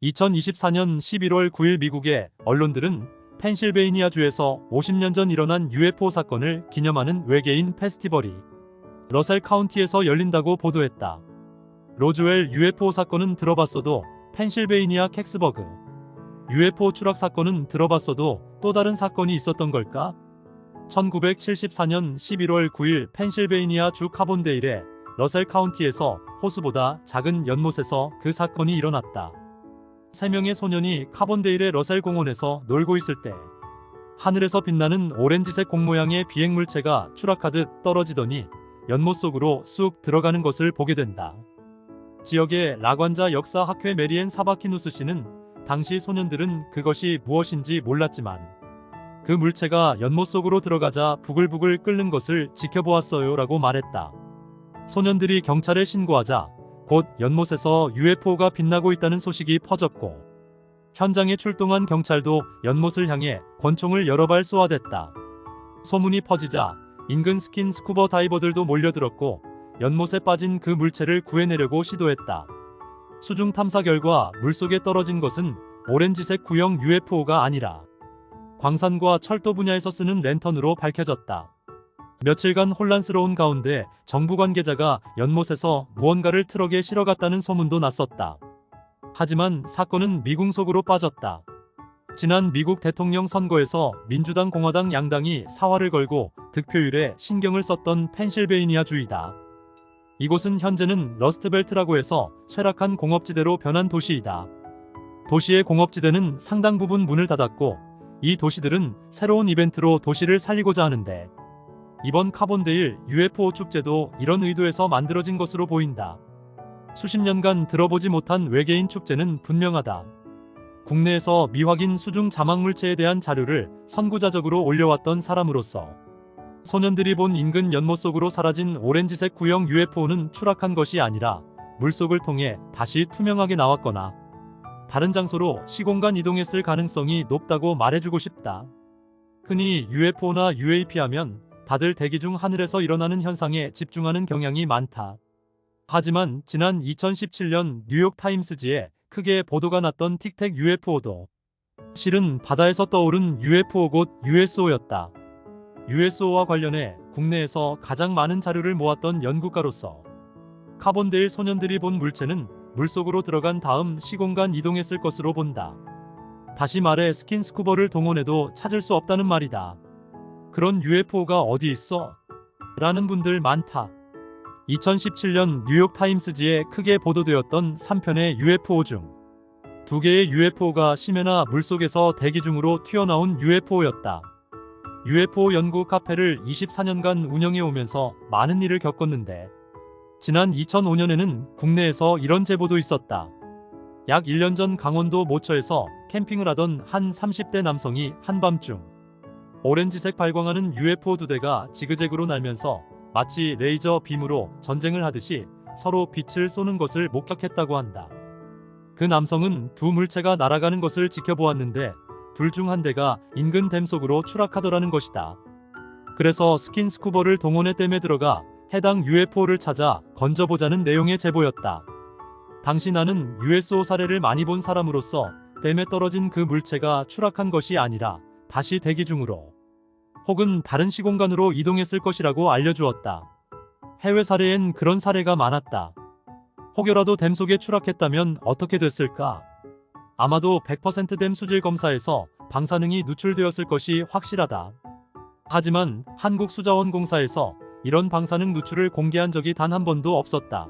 2024년 11월 9일 미국의 언론들은 펜실베이니아주에서 50년 전 일어난 UFO 사건을 기념하는 외계인 페스티벌이 러셀 카운티에서 열린다고 보도했다. 로즈웰 UFO 사건은 들어봤어도 펜실베이니아 캑스버그 UFO 추락 사건은 들어봤어도 또 다른 사건이 있었던 걸까? 1974년 11월 9일 펜실베이니아 주 카본데일의 러셀 카운티에서 호수보다 작은 연못에서 그 사건이 일어났다. 3명의 소년이 카본데일의 러셀 공원에서 놀고 있을 때 하늘에서 빛나는 오렌지색 공 모양의 비행물체가 추락하듯 떨어지더니 연못 속으로 쑥 들어가는 것을 보게 된다. 지역의 라관자 역사학회 메리앤 사바키누스 씨는 당시 소년들은 그것이 무엇인지 몰랐지만 그 물체가 연못 속으로 들어가자 부글부글 끓는 것을 지켜보았어요 라고 말했다. 소년들이 경찰에 신고하자 곧 연못에서 UFO가 빛나고 있다는 소식이 퍼졌고 현장에 출동한 경찰도 연못을 향해 권총을 여러 발 쏘아댔다. 소문이 퍼지자 인근 스킨 스쿠버 다이버들도 몰려들었고 연못에 빠진 그 물체를 구해내려고 시도했다. 수중 탐사 결과 물속에 떨어진 것은 오렌지색 구형 UFO가 아니라 광산과 철도 분야에서 쓰는 랜턴으로 밝혀졌다. 며칠간 혼란스러운 가운데 정부 관계자가 연못에서 무언가를 트럭에 실어갔다는 소문도 났었다. 하지만 사건은 미궁속으로 빠졌다. 지난 미국 대통령 선거에서 민주당 공화당 양당이 사활을 걸고 득표율에 신경을 썼던 펜실베이니아 주이다. 이곳은 현재는 러스트벨트라고 해서 쇠락한 공업지대로 변한 도시이다. 도시의 공업지대는 상당 부분 문을 닫았고 이 도시들은 새로운 이벤트로 도시를 살리고자 하는데 이번 카본데일 UFO 축제도 이런 의도에서 만들어진 것으로 보인다. 수십 년간 들어보지 못한 외계인 축제는 분명하다. 국내에서 미확인 수중 자막물체에 대한 자료를 선구자적으로 올려왔던 사람으로서 소년들이 본 인근 연못 속으로 사라진 오렌지색 구형 UFO는 추락한 것이 아니라 물속을 통해 다시 투명하게 나왔거나 다른 장소로 시공간 이동했을 가능성이 높다고 말해주고 싶다. 흔히 UFO나 UAP 하면 다들 대기 중 하늘에서 일어나는 현상에 집중하는 경향이 많다. 하지만 지난 2017년 뉴욕타임스지에 크게 보도가 났던 틱택 UFO도 실은 바다에서 떠오른 UFO 곧 USO였다. USO와 관련해 국내에서 가장 많은 자료를 모았던 연구가로서 카본데일 소년들이 본 물체는 물속으로 들어간 다음 시공간 이동했을 것으로 본다. 다시 말해 스킨스쿠버를 동원해도 찾을 수 없다는 말이다. 그런 UFO가 어디 있어? 라는 분들 많다. 2017년 뉴욕타임스지에 크게 보도되었던 3편의 UFO 중 2개의 UFO가 심해나 물속에서 대기 중으로 튀어나온 UFO였다. UFO 연구 카페를 24년간 운영해 오면서 많은 일을 겪었는데 지난 2005년에는 국내에서 이런 제보도 있었다. 약 1년 전 강원도 모처에서 캠핑을 하던 한 30대 남성이 한밤중 오렌지색 발광하는 UFO 2대가 지그재그로 날면서 마치 레이저 빔으로 전쟁을 하듯이 서로 빛을 쏘는 것을 목격했다고 한다. 그 남성은 두 물체가 날아가는 것을 지켜보았는데 둘 중 한 대가 인근 댐 속으로 추락하더라는 것이다. 그래서 스킨스쿠버를 동원해 댐에 들어가 해당 UFO를 찾아 건져보자는 내용의 제보였다. 당시 나는 USO 사례를 많이 본 사람으로서 댐에 떨어진 그 물체가 추락한 것이 아니라 다시 대기 중으로 혹은 다른 시공간으로 이동했을 것이라고 알려주었다. 해외 사례엔 그런 사례가 많았다. 혹여라도 댐 속에 추락했다면 어떻게 됐을까? 아마도 100%댐 수질 검사에서 방사능이 누출되었을 것이 확실하다. 하지만 한국수자원공사에서 이런 방사능 누출을 공개한 적이 단 한 번도 없었다.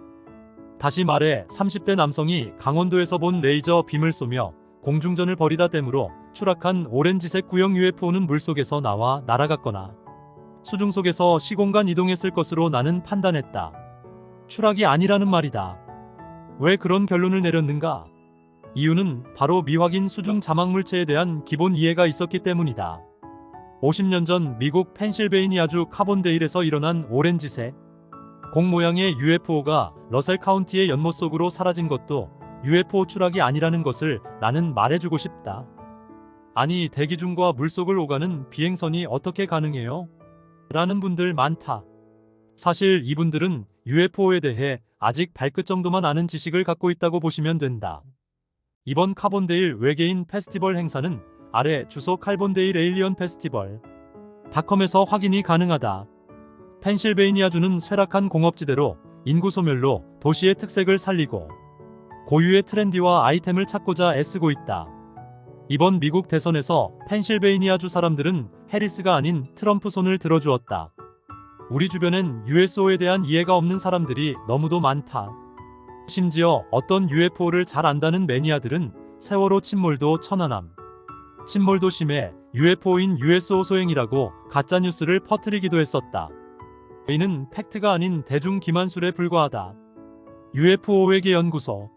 다시 말해 30대 남성이 강원도에서 본 레이저 빔을 쏘며 공중전을 벌이다 댐으로 추락한 오렌지색 구형 UFO는 물속에서 나와 날아갔거나 수중 속에서 시공간 이동했을 것으로 나는 판단했다. 추락이 아니라는 말이다. 왜 그런 결론을 내렸는가? 이유는 바로 미확인 수중 자막물체에 대한 기본 이해가 있었기 때문이다. 50년 전 미국 펜실베이니아주 카본데일에서 일어난 오렌지색 공 모양의 UFO가 러셀 카운티의 연못 속으로 사라진 것도 UFO 추락이 아니라는 것을 나는 말해주고 싶다. 아니 대기 중과 물속을 오가는 비행선이 어떻게 가능해요? 라는 분들 많다. 사실 이분들은 UFO에 대해 아직 발끝 정도만 아는 지식을 갖고 있다고 보시면 된다. 이번 카본데일 외계인 페스티벌 행사는 아래 주소 카본데일 에일리언 페스티벌 닷컴에서 확인이 가능하다. 펜실베이니아주는 쇠락한 공업지대로 인구 소멸로 도시의 특색을 살리고 고유의 트렌디와 아이템을 찾고자 애쓰고 있다. 이번 미국 대선에서 펜실베이니아주 사람들은 해리스가 아닌 트럼프 손을 들어주었다. 우리 주변엔 USO에 대한 이해가 없는 사람들이 너무도 많다. 심지어 어떤 UFO를 잘 안다는 매니아들은 세월호 침몰도 천안함. 침몰도 심해 UFO인 USO 소행이라고 가짜뉴스를 퍼뜨리기도 했었다. 이는 팩트가 아닌 대중 기만술에 불과하다. UFO 외계연구소